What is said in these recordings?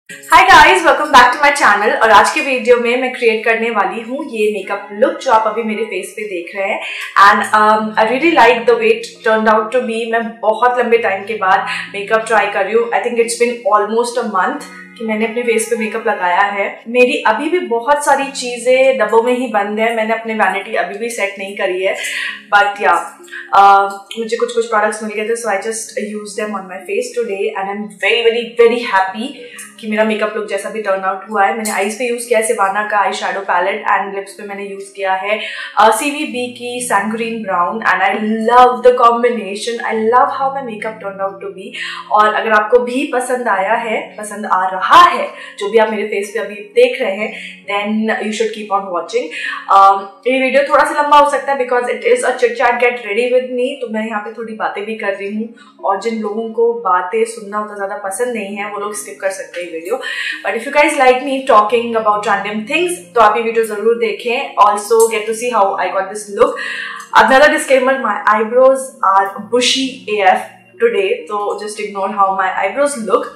Hi guys, welcome back to my channel. और आज के वीडियो में मैं क्रिएट करने वाली हूँ ये मेकअप लुक जो आप अभी मेरे फेस पे देख रहे हैं। And I really like the way it turned out to be. मैं बहुत लंबे टाइम के बाद मेकअप ट्राई कर रही हूँ। I think it's been almost a month कि मैंने अपने फेस पे मेकअप लगाया है। मेरी अभी भी बहुत सारी चीजें डब्बों में ही बंद है। मैंने अपने वैनिटी अभी भी सेट नहीं करी है, बट या मुझे कुछ प्रोडक्ट्स मिल गए थे, so I just use them on my face today and I am very very very happy कि मेरा मेकअप लुक जैसा भी टर्न आउट हुआ है। मैंने आईज पे यूज किया है सिवाना का eye shadow palette and lips पे मैंने यूज किया है CVB की सैंग्रीन brown and I love the combination. I love how my makeup turn out to be. और अगर आपको भी पसंद आया है, पसंद आ रहा है जो भी आप मेरे फेस पे अभी देख रहे हैं, then you should keep on watching. ये वीडियो थोड़ा सा लंबा हो सकता है because it is a chit chat get ready with me. तो मैं यहाँ पे थोड़ी बातें भी कर रही हूँ और जिन लोगों को बातें सुनना उतना ज्यादा पसंद नहीं है वो लोग स्किप कर सकते हैं video. But if you guys like me talking about random things तो आप ये वीडियो जरूर देखें। Also get to see how I got this look. Another disclaimer, my eyebrows are bushy AF today, so just ignore how my eyebrows look.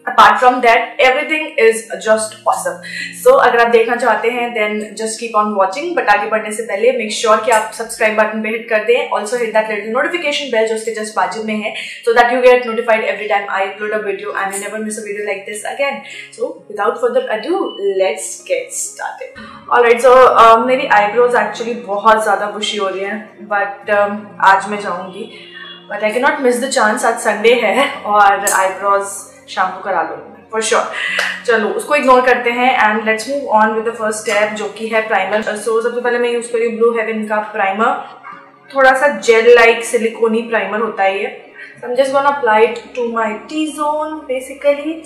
Apart from that, everything is just awesome. So अगर आप देखना चाहते हैं then just keep on watching. But आगे बढ़ने से पहले make sure कि आप सब्सक्राइब बटन पे हिट कर दें. Also hit that little notification bell जो उसके just बाजू में है, so that you get notified every time I upload a video and you never miss a video like this again. So without further ado, let's get started. Alright, so मेरी eyebrows actually बहुत ज़्यादा bushy हो रही हैं, but आज मैं जाऊँगी. But I cannot miss the chance. आज Sunday है और eyebrows शाम को करा लूँगी फॉर श्योर। चलो उसको इग्नोर करते हैं and let's move on with the first step जो कि है प्राइमर। सो सबसे पहले मैं यूज कर रही हूँ ब्लू हेवन का प्राइमर। थोड़ा सा जेल लाइक सिलिकॉनी प्राइमर होता है ये। I am just gonna apply it to my T zone basically.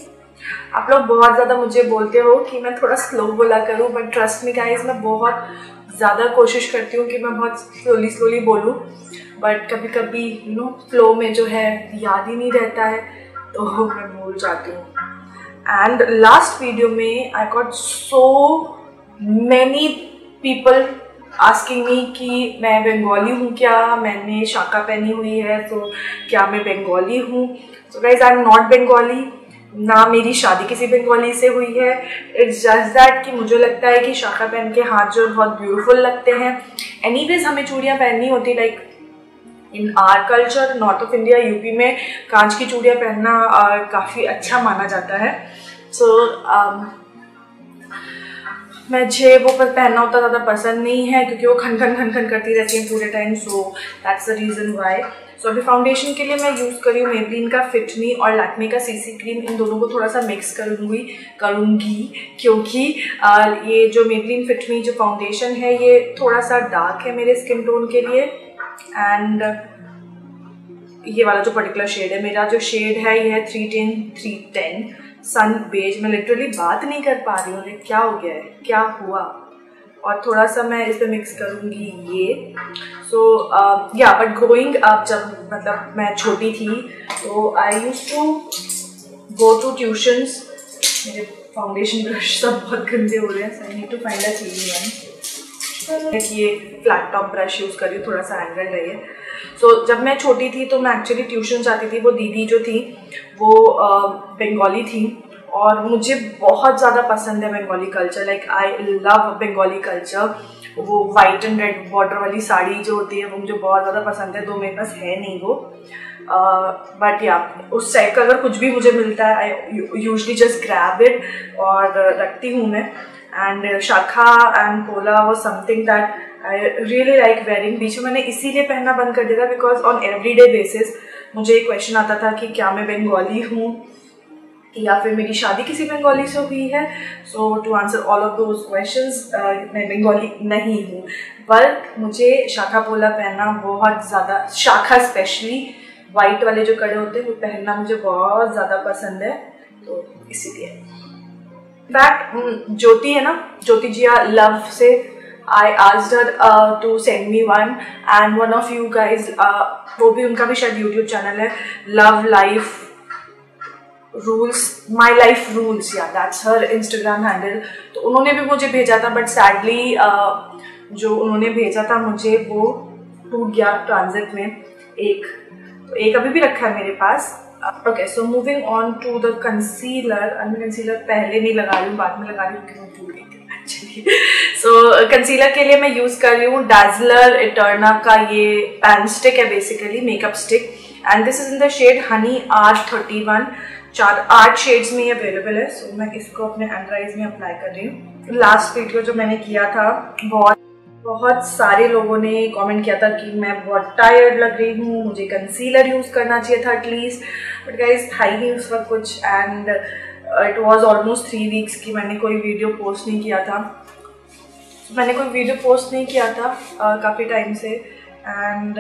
आप लोग बहुत ज़्यादा मुझे बोलते हो कि मैं थोड़ा स्लो बोला करूँ, बट ट्रस्ट मी गाइस, मैं बहुत ज़्यादा कोशिश करती हूँ कि मैं बहुत स्लोली बोलूँ, बट कभी कभी यू नो फ्लो में जो है याद ही नहीं रहता है तो मैं भूल जाती हूँ। एंड लास्ट वीडियो में I got so many people asking me कि मैं बंगाली हूँ क्या, मैंने शाका पहनी हुई है तो क्या मैं बंगाली हूँ। So guys I am not Bengali, ना मेरी शादी किसी बंगाली से हुई है। इट्स जस्ट दैट कि मुझे लगता है कि शाका पहन के हाथ जो बहुत ब्यूटीफुल लगते हैं। एनीवेज हमें चूड़ियाँ पहननी होती, like in our culture north of India UP में कांच की चूड़ियाँ पहनना काफ़ी अच्छा माना जाता है। सो मुझे वो पहनना उतना ज़्यादा पसंद नहीं है क्योंकि वो खन खन करती रहती है पूरे time. So that's the reason why. So अभी फाउंडेशन के लिए मैं यूज़ कर रही हूँ मेबलिन का फिट मी और लैक्मे का CC क्रीम। इन दोनों को थोड़ा सा मिक्स करूँगी क्योंकि ये जो मेबलिन फिट मी जो फाउंडेशन है ये थोड़ा सा डार्क है मेरे स्किन टोन के लिए। एंड ये वाला जो पर्टिकुलर शेड है, मेरा जो शेड है ये है 310 सन बेज। मैं लिटरली बात नहीं कर पा रही हूँ, क्या हो गया है, क्या हुआ। और थोड़ा सा मैं इस पे मिक्स करूँगी ये। सो या बट ग्रोइंग अप जब मतलब मैं छोटी थी तो I use to go to tuitions. मेरे फाउंडेशन ब्रश सब बहुत गंदे हो रहे हैं, so I need to find a clean one. ये फ्लैट टॉप ब्रश यूज़ कर रही हूँ, थोड़ा सा एंगल रही है। सो जब मैं छोटी थी तो मैं एक्चुअली ट्यूशन जाती थी। वो दीदी जो थी वो बंगाली थी और मुझे बहुत ज़्यादा पसंद है Bengali culture. Like I love Bengali culture. वो वाइट एंड रेड बॉर्डर वाली साड़ी जो होती है वो मुझे बहुत ज़्यादा पसंद है, तो मेरे पास है नहीं वो। बट या उस टाइप का अगर कुछ भी मुझे मिलता है I usually just grab it और रखती हूँ मैं। एंड शाखा एंड पोला वो something that I really like wearing. बीच में मैंने इसीलिए पहनना बंद कर दिया था बिकॉज ऑन एवरीडे बेसिस मुझे एक क्वेश्चन आता था कि क्या मैं बंगाली हूँ या फिर मेरी शादी किसी बंगाली से हुई है। So to answer all of those questions मैं बंगाली नहीं हूँ, बट मुझे शाखा पोला पहनना बहुत ज़्यादा, शाखा स्पेशली वाइट वाले जो कड़े होते हैं वो पहनना मुझे बहुत ज़्यादा पसंद है, तो इसीलिए। इनफैक्ट ज्योति है ना, ज्योति जिया लव से I asked her to send me one and one of you guys वो भी उनका भी शायद YouTube चैनल है, Love Life Rules, My Life Rules, yeah that's her Instagram handle। तो उन्होंने भी मुझे भेजा था, बट सैडली जो उन्होंने भेजा था मुझे वो टूट गया ट्रांजिट में। एक अभी भी रखा है मेरे पास। Okay, so moving on to the concealer. मैं कंसीलर पहले नहीं लगा रही हूँ, बाद में लगा रही हूँ क्योंकि मैं भूल गई थी एक्चुअली। सो कंसीलर के लिए मैं यूज़ कर रही हूँ डाज़लर इटर्ना का ये पैन स्टिक है, basically makeup stick, and this is in the shade honey R31। 8 shades में अवेलेबल है। सो मैं इसको अपने अंडर आइज में अप्लाई कर रही हूँ। लास्ट वीडियो जो मैंने किया था, बहुत सारे लोगों ने कमेंट किया था कि मैं बहुत टायर्ड लग रही हूँ, मुझे कंसीलर यूज़ करना चाहिए था एटलीस्ट, बट गाइज था ही नहीं उस वक्त कुछ, and it was almost 3 weeks की मैंने कोई वीडियो पोस्ट नहीं किया था। काफ़ी टाइम से, एंड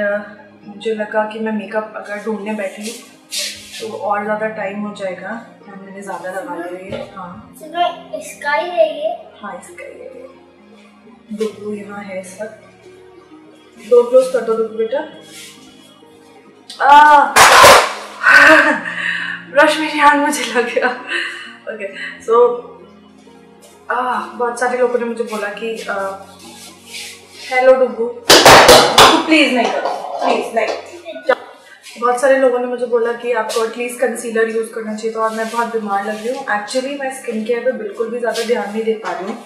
मुझे लगा कि मैं मेकअप अगर ढूंढने बैठी तो और ज़्यादा टाइम हो जाएगा, और मैंने ज़्यादा लगा लिया है। हाँ इसका ही है ये। हाँ इसका ही है। डुब्बू यहाँ है इस वक्त। डोर क्लोज कर दो डुब्बू बेटा। ब्रश मेरी आंख मुझे लग गया। ओके, सो बहुत सारे लोगों ने मुझे बोला कि हेलो डुब्बू, प्लीज नहीं करो, प्लीज नहीं। बहुत सारे लोगों ने मुझे बोला कि आपको एटलीस्ट कंसीलर यूज़ करना चाहिए, तो अब मैं बहुत बीमार लग रही हूँ। एक्चुअली मैं स्किन केयर पे बिल्कुल भी ज़्यादा ध्यान नहीं दे पा रही हूँ,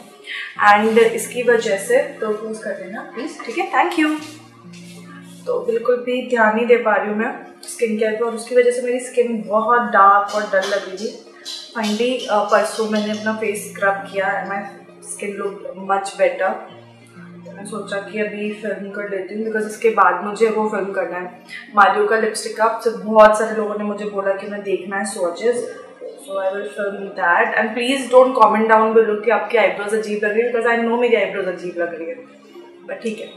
एंड इसकी वजह से तो क्लोज कर देना प्लीज़, ठीक है, थैंक यू। तो बिल्कुल भी ध्यान नहीं दे पा रही हूँ मैं स्किन केयर पे, और उसकी वजह से मेरी स्किन बहुत डार्क और डल लग रही थी। फाइनली परसों मैंने अपना फेस स्क्रब किया and my skin look much better. मैं सोचा कि अभी फिल्म कर लेती हूँ, बिकॉज इसके बाद मुझे वो फिल्म करना है मारियो का लिपस्टिक अप। तो बहुत सारे लोगों ने मुझे बोला कि मैं देखना है swatches, so I will film that. And please don't comment down below कि आपकी आईब्रोज अजीब लग रही है, बिकॉज आई नो मेरी आईब्रोज अजीब लग रही है, बट ठीक है।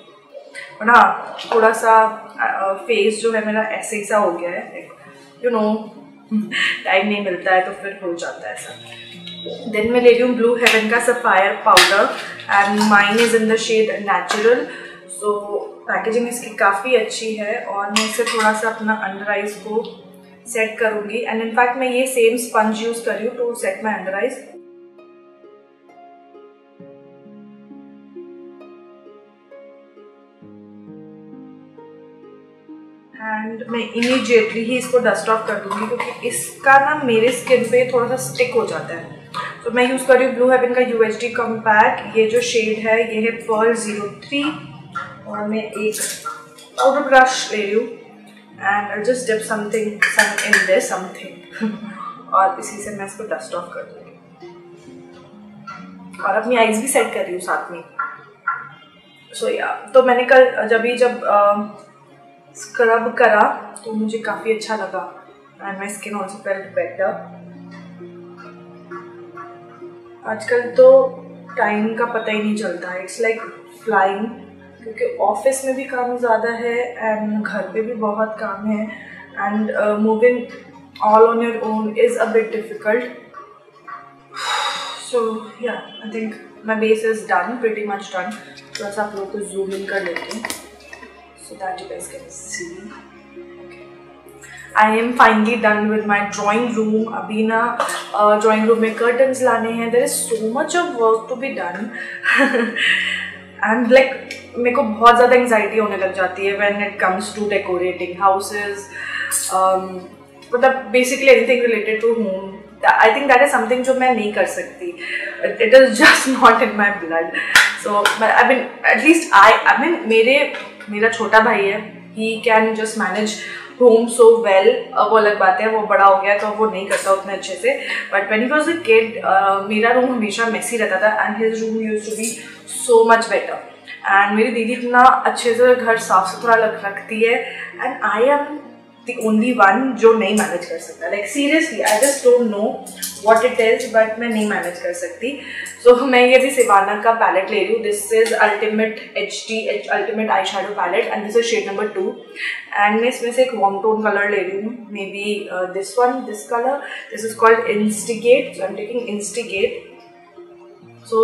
और हाँ, थोड़ा सा फेस जो है मेरा ऐसे ही सा हो गया है, यू नो टाइम नहीं मिलता है तो फिर हो जाता है ऐसा। देन मैं ले रही हूँ ब्लू हेवन का sapphire powder, and mine is in the shade natural. So packaging इसकी काफ़ी अच्छी है, और मैं इससे थोड़ा सा अपना अंडर आइज को सेट करूँगी, एंड इनफैक्ट मैं ये सेम स्पंज यूज़ कर रही हूँ to set my under eyes. And मैं इमीडिएटली ही इसको डस्ट ऑफ कर दूँगी, क्योंकि इसका ना मेरे स्किन पे थोड़ा सा स्टिक हो जाता है। तो मैं यूज़ कर रही हूँ ब्लू हेवन का UHD कॉम्पैक्ट। ये जो शेड है ये है Pearl 03, और मैं एक पाउडर ब्रश ले रही हूँ and I just dip something in this something और इसी से मैं इसको डस्ट ऑफ कर दूँगी, और अपनी आईज भी सेट कर रही हूँ साथ में। सो या, तो मैंने कल जब स्क्रब करा तो मुझे काफ़ी अच्छा लगा, and my skin also felt better. आजकल तो टाइम का पता ही नहीं चलता है, इट्स लाइक फ्लाइंग, क्योंकि ऑफिस में भी काम ज़्यादा है एंड घर पे भी बहुत काम है, and moving all on your own is a bit difficult. So yeah, I think my base is done, pretty much done. थोड़ा सा आप लोगों को जूम इन कर लेते हैं so that you guys can see. Okay. I am finally done with my drawing room. अभी ना drawing room में curtains लाने हैं. There is so much of work to be done. And like मेरे को बहुत ज़्यादा anxiety होने लग जाती है when it comes to decorating houses. मतलब basically anything related to home. I think that is something जो मैं नहीं कर सकती. It is just not in my blood. So I mean at least I mean मेरा छोटा भाई है, he can just manage home so well. वो अलग बात है, वो बड़ा हो गया तो वो नहीं करता उतने अच्छे से, but when he was a kid मेरा रूम हमेशा मेसी रहता था and his room used to be so much better. And मेरी दीदी इतना अच्छे से घर साफ सुथरा रखती है and I am the only one जो नहीं मैनेज कर सकता. Like seriously, I just don't know what it is, but मैं नहीं मैनेज कर सकती. So मैं ये भी सिवाना का पैलेट ले रही हूँ. This is Ultimate HD Ultimate Eye Shadow Palette and this is shade number 2. And मैं इसमें से एक warm tone color ले रही हूँ. Maybe this one, this color. This is called Instigate. So I'm taking Instigate. So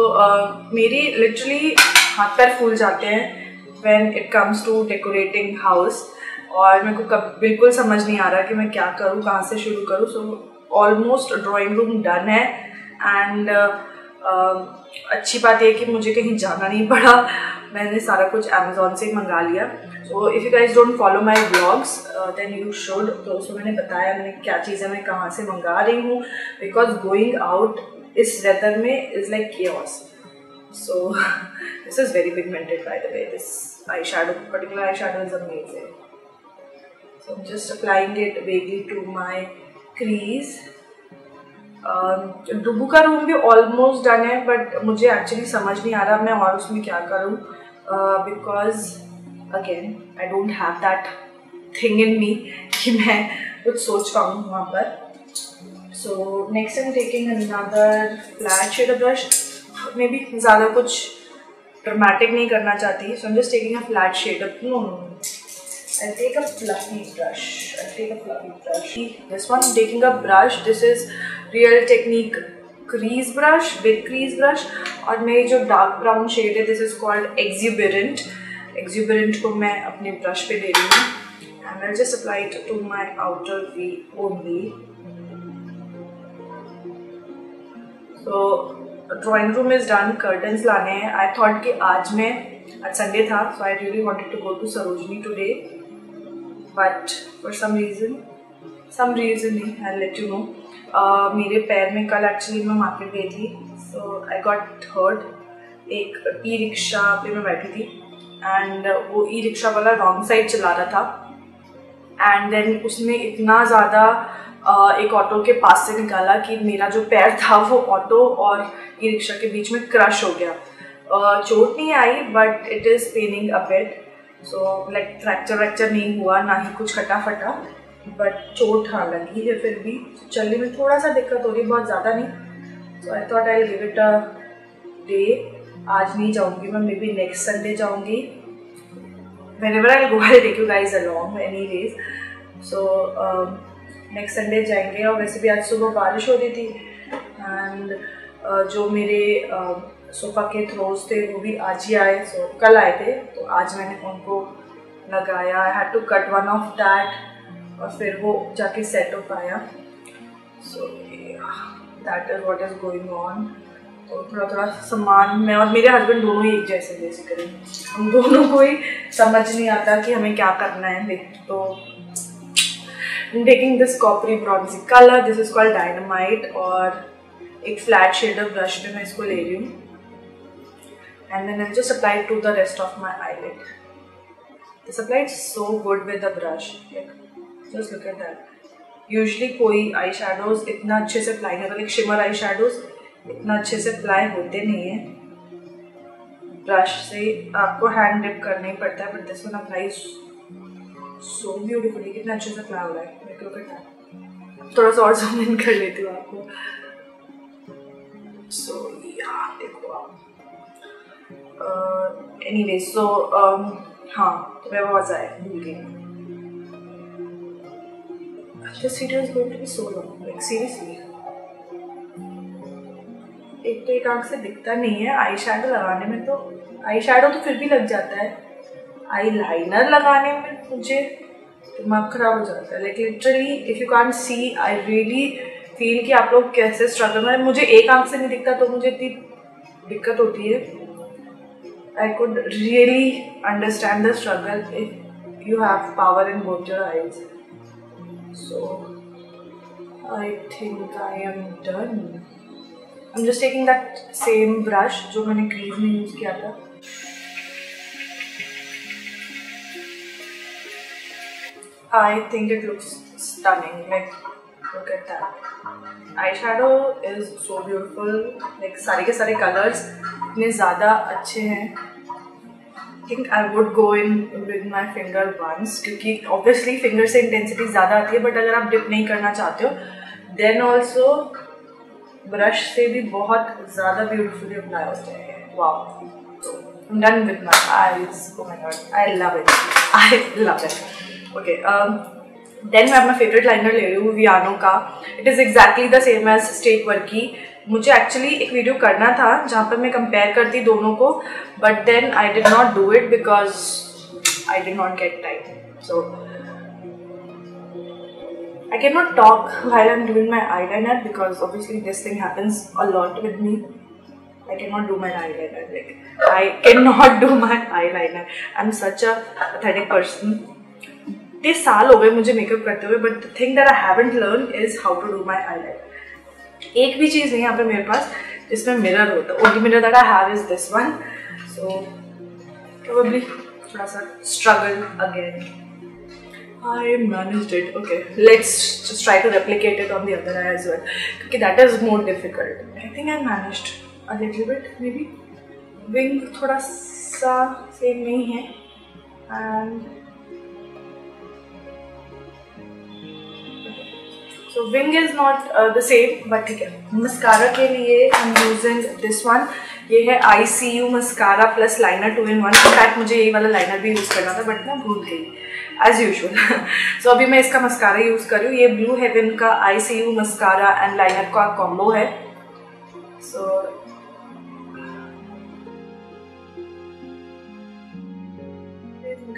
मेरी literally हाथ पैर फूल जाते हैं when it comes to decorating house. और मेरे को बिल्कुल समझ नहीं आ रहा कि मैं क्या करूँ, कहाँ से शुरू करूँ. So almost drawing room done है एंड अच्छी बात है कि मुझे कहीं जाना नहीं पड़ा, मैंने सारा कुछ अमेज़ॉन से ही मंगा लिया। So if you guys don't follow my blogs then you should. तो उसमें मैंने बताया मैंने क्या चीज़ें मैं कहाँ से मंगा रही हूँ, बिकॉज गोइंग आउट इस वेदर में is like chaos. So this is very pigmented by the way, this eyeshadow, particular eyeshadow is amazing. So I'm just applying it vaguely to my crease. डुबू का रूम भी almost done है, but मुझे actually समझ नहीं आ रहा मैं और उसमें क्या करूँ, because again I don't have that thing in me कि मैं कुछ सोच पाऊँ वहाँ पर। So next I am taking another flat shader brush, maybe ज़्यादा कुछ ड्रामेटिक नहीं करना चाहती, so I'm just taking a flat shader. No, I'll take a fluffy brush. This one I'm taking a brush. This is Real Technique crease brush, big crease brush. और मेरी जो dark brown shade है, this is called Exuberant. Exuberant को मैं अपने brush पे दे रही हूँ, and I'll just apply it to my outer V only. So drawing room is done, curtains लाने हैं। आई थॉट कि आज संडे था, so I really wanted to go to Sarojini today, but for some reason नहीं, I let you know. मेरे पैर में कल एक्चुअली मैं मार्केट गई थी, सो आई गॉट हर्ट। एक ई रिक्शा पे मैं बैठी थी एंड वो ई रिक्शा वाला रॉन्ग साइड चला रहा था, एंड देन उसने इतना ज़्यादा एक ऑटो के पास से निकाला कि मेरा जो पैर था वो ऑटो और ई रिक्शा के बीच में क्रश हो गया। चोट नहीं आई, but it is paining a bit. So like fracture नहीं हुआ, ना ही कुछ कटा फटा, बट चोट हाँ लगी है। फिर भी चलने में थोड़ा सा दिक्कत हो रही, बहुत ज़्यादा नहीं। So I thought I give it a day. आज नहीं जाऊँगी मैं, मे बी नेक्स्ट संडे जाऊँगी। whenever I'll go I'll take you guys along anyways. So next Sunday जाएंगे। और वैसे भी आज सुबह बारिश हो रही थी, एंड जो मेरे सोफ़ा के थ्रोज थे वो भी आज ही आए, सो कल आए थे, तो आज मैंने उनको लगाया। I had to cut one of that और फिर वो जाके सेट हो पाया। So that is what is going on. तो थोड़ा सामान मैं और मेरे हस्बैंड दोनों ही एक जैसे बेसिकली, हम दोनों को ही समझ नहीं आता कि हमें क्या करना है। तो I'm taking this coppery bronzy color. This is called Dynamite, और एक flat shader brush पे मैं इसको ले रही हूँ, and then I'll just apply it to the rest of my eyelid. This applied so good with the brush. Like, just look at that. Usually कोई आई shadows इतना अच्छे से apply नहीं होता, like shimmer आई shadows इतना अच्छे से apply होते नहीं है। ब्रश से आपको hand dip करना ही पड़ता है, but this one applies so beautifully। कितना अच्छे से अप्लाई हो रहा है, look at that। थोड़ा सा और ज़ूम इन कर लेती हूँ आपको। सो यहाँ देखो आप। एनीवे सो हाँ, तो मैं बहुत ज़्यादा भूल गई। This video is going to be so long, like seriously. एक तो एक आँख से दिखता नहीं है आई शैडो लगाने में, तो आई शैडो तो फिर भी लग जाता है, आई लाइनर लगाने में मुझे दिमाग खराब हो जाता है। Like literally if you can't see, I really feel कि आप लोग कैसे स्ट्रगल में। मुझे एक आंख से नहीं दिखता तो मुझे इतनी दिक्कत होती है। I could really understand the struggle if you have power in both your eyes. So I think I am done. I am just taking that same brush जो मैंने क्रीज में यूज़ किया था। I think it looks stunning. Like, look at that. Eyeshadow is so beautiful. Like सारे के सारे colors इतने ज़्यादा अच्छे हैं। I think I would go in with my finger once, क्योंकि obviously finger से intensity ज़्यादा आती है, but अगर आप dip नहीं करना चाहते हो, then also brush से भी बहुत ज़्यादा beautifully apply होते हैं। Wow. So I'm done with my eyes. Oh my god, I love it. I love it. Okay then मैं अपना फेवरेट लाइनर ले रही हूँ वियानो का। It is exactly the same as stay quirky. मुझे एक्चुअली एक वीडियो करना था जहाँ पर मैं कंपेयर करती दोनों को, but then I did not do it because I did not get time. So I can not talk while I am doing my eyeliner because obviously this thing happens a lot with me. I cannot do my eyeliner. Like, I cannot do my eyeliner. I'm such a pathetic person. इतने साल हो गए मुझे makeup करते हुए, but the thing that I haven't learned is how to do my eyeliner. एक भी चीज़ नहीं यहाँ पे मेरे पास जिसमें मिरर होता. Only mirror that I have is this one. So probably थोड़ा सा struggle again. I managed it. Okay, let's just try to replicate it on the other eye as well. Okay, that is more difficult. I think I managed a little bit, maybe. Wing थोड़ा सा same नहीं है, and so wing is not the same, but ठीक है. Mascara के लिए I'm using this one. ये है ICU mascara plus liner 2-in-1. In fact मुझे यही वाला लाइनर भी यूज़ करना था, बट मैं भूल गई as usual. So अभी मैं इसका मस्कारा यूज़ कर रही हूँ. ये ब्लू हेवन का ICU मस्कारा एंड लाइनर का कॉम्बो है. So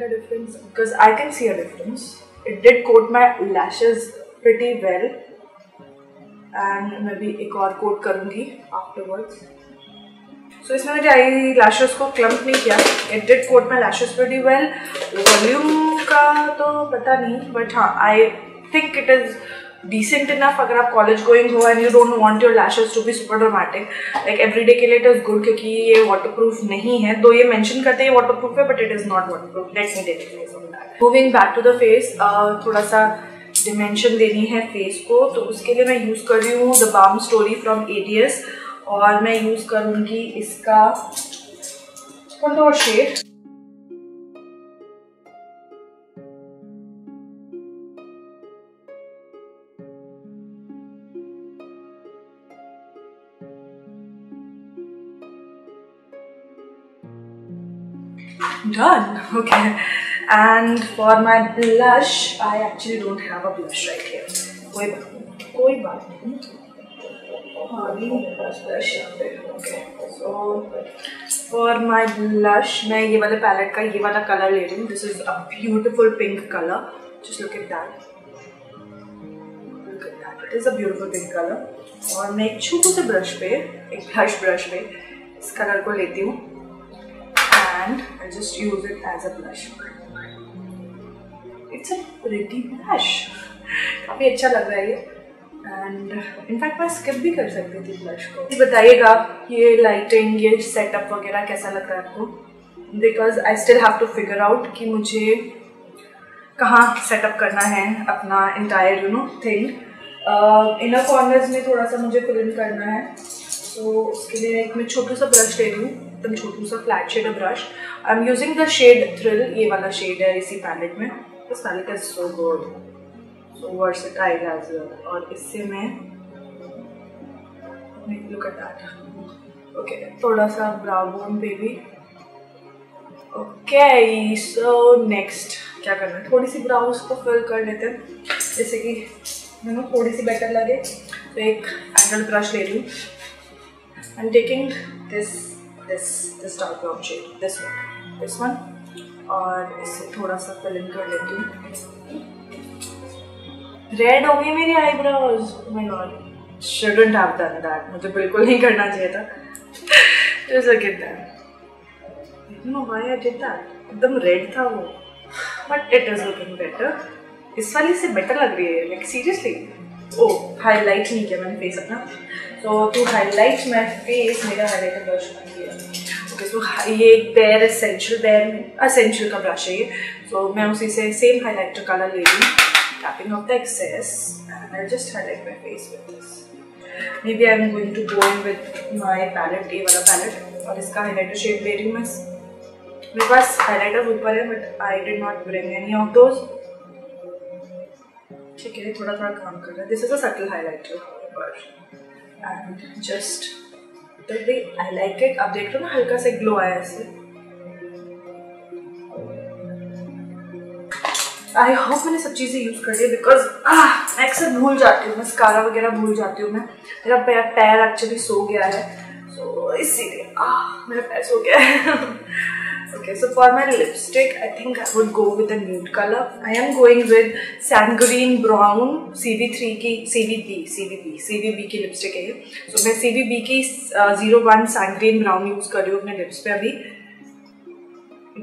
a difference because I can see a difference. It did coat my lashes pretty well, and मैं भी एक और कोट करूँगी afterwards. So इसमें मेरे आई लैशेस को क्लम्प नहीं किया. It did coat my lashes pretty well. Volume का तो पता नहीं, but हाँ, I think it is decent enough अगर आप कॉलेज गोइंग हो and you don't want your lashes to be super dramatic. Like everyday के लिए इट इज गुड क्योंकि ये वाटरप्रूफ नहीं है. तो ये मेंशन करते हैं वाटरप्रूफ है, but it is not waterproof. Let's me take it on that. Moving back to the face, थोड़ा सा डिमेंशन देनी है फेस को, तो उसके लिए मैं यूज़ कर रही हूँ the Balm story from ADS, और मैं यूज़ करूँगी इसका contour shade. Done. Okay, and for my blush I actually don't have a blush right here. कोई बात नहीं. blush यहाँ पे. Okay, so for my blush मैं ये वाले पैलेट का ये वाला कलर ले रही हूँ. This is a beautiful pink color. Just look at that. Look at that. It is a beautiful pink color. और मैं एक छोटे से ब्रश पे, एक ब्लश ब्रश पे इस कलर को लेती हूँ. And I'll just use it as a blush. It's a pretty blush. काफी अच्छा लग रहा है ये. And in fact मैं skip भी कर सकती थी blush को. बताइएगा ये lighting, ये setup वगैरह कैसा लग रहा है आपको? Because I still have to figure out कि मुझे कहाँ setup करना है अपना entire thing. Inner corners में थोड़ा सा मुझे fill in करना है. तो उसके लिए एक मैं छोटू सा ब्रश ले रही हूँ, एकदम छोटू सा flat shade brush. I am using the shade thrill. ये वाला शेड है इसी पैलेट में. This palette is so good, so versatile as well. और इससे मैं लुक एट दैट. ओके, थोड़ा सा ब्राउ बोन पे भी. ओके, सो नेक्स्ट क्या करना है, थोड़ी सी ब्राउज को फिल कर लेते हैं जैसे कि थोड़ी सी बेटर लगे. तो एक एंगल ब्रश ले रही हूँ. I'm taking this dark brown shade, this one, और इसे थोड़ा सा fill in कर लेती हूँ. Red हो गई मेरी eyebrows. Oh my god, shouldn't have done that. मुझे बिल्कुल नहीं करना चाहिए था. Just look at that. I don't know why I did that. एकदम red था वो, but it is looking better. इस वाली से better लग रही है, like seriously. Oh, highlight नहीं किया मैंने face अपना. So to highlight my face, मेरा highlighter brush बन गया. Okay, so ये Bare Essential का brush है ये. So मैं उसी से same highlighter color ले रही हूँ, tapping off the excess, and I'll just highlight my face with this. Maybe I'm going to go in with my palette, ये वाला palette, और इसका highlighter shade ले रही हूँ मैं. मेरे पास highlighters ऊपर है, but I did not bring any of those. ठीक है, थोड़ा थोड़ा काम कर रहा है. This is a subtle highlighter brush. And just the way I like it. अब देख रहे हो ना, हल्का सा ग्लो आया इससे. I hope मैंने सब चीज़ें यूज़ कर ली, बिकॉज मैं अक्सर भूल जाती हूँ, मस्कारा वगैरह भूल जाती हूँ मैं. मेरा पैर एक्चुअली सो गया है, so इसीलिए मेरा पैर सो गया है. Okay, so for my lipstick, I think I would go with a nude color. I am going with Sandgreen Brown CVB की लिपस्टिक है ये. So मैं CVB की 01 Sandgreen Brown यूज कर रही हूँ अपने लिप्स पे अभी.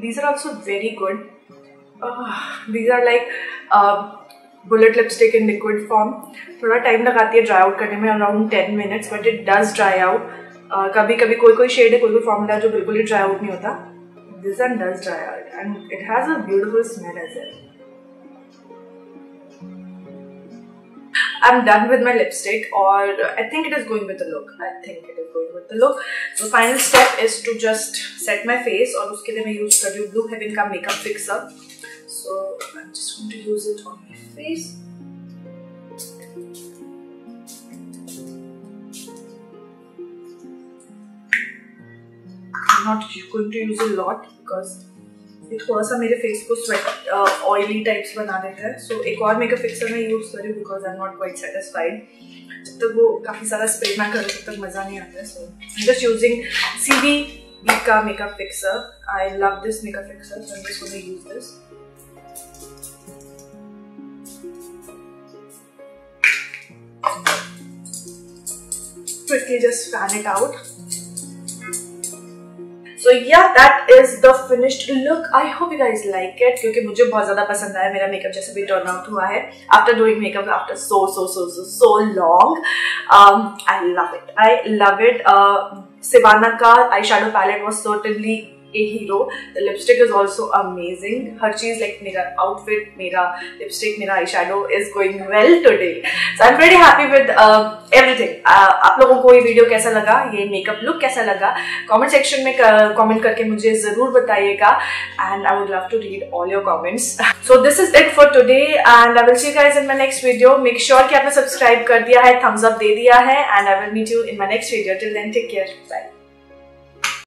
These are also very good. These are like bullet lipstick in liquid form. थोड़ा टाइम लगाती है ड्राई आउट करने में, around 10 minutes, but it does dry out. कभी कभी कोई शेड है, कोई फॉर्मूला है जो बिल्कुल ही ड्राई आउट नहीं होता. This one does dry out and it has a beautiful smell as well. I'm done with my lipstick, or I think it is going with the look. So final step is to just set my face, और उसके लिए मैं use कर रही हूँ Blue Heaven का makeup fixer. So I'm just going to use it on my face. I'm not going to use a lot because ये थोड़ा सा मेरे फेस को स्वेट ऑयली टाइप्स बना देता है. सो एक और मेकअप फिक्सर मैं यूज कर रही हूँ because I am not quite satisfied. जब तक वो काफी सारा स्प्रे ना करूँ तब तक मजा नहीं आता है. So I am just using CVB का makeup fixer. I love this makeup fixer, so I am just going to use this. Quickly just fan it out. So yeah, that is the finished look. I hope you guys like it क्योंकि मुझे बहुत ज़्यादा पसंद आया. मेरा makeup जैसे भी turn out हुआ है after doing makeup after so long. I love it. Sivana का eyeshadow palette was certainly a hero. The lipstick is also amazing. Her cheese like मेरा outfit, मेरा lipstick, मेरा eyeshadow is going well today. So I'm pretty happy with everything. आप लोगों को ये video कैसा लगा, ये मेकअप लुक कैसा लगा, कमेंट सेक्शन में कमेंट करके मुझे जरूर बताइएगा. And I would love to read all your comments. So this is it for today and I will see you guys in my next video. Make sure कि आपने subscribe कर दिया है, thumbs up दे दिया है, and I will meet you in my next video. Till then, take care. Bye.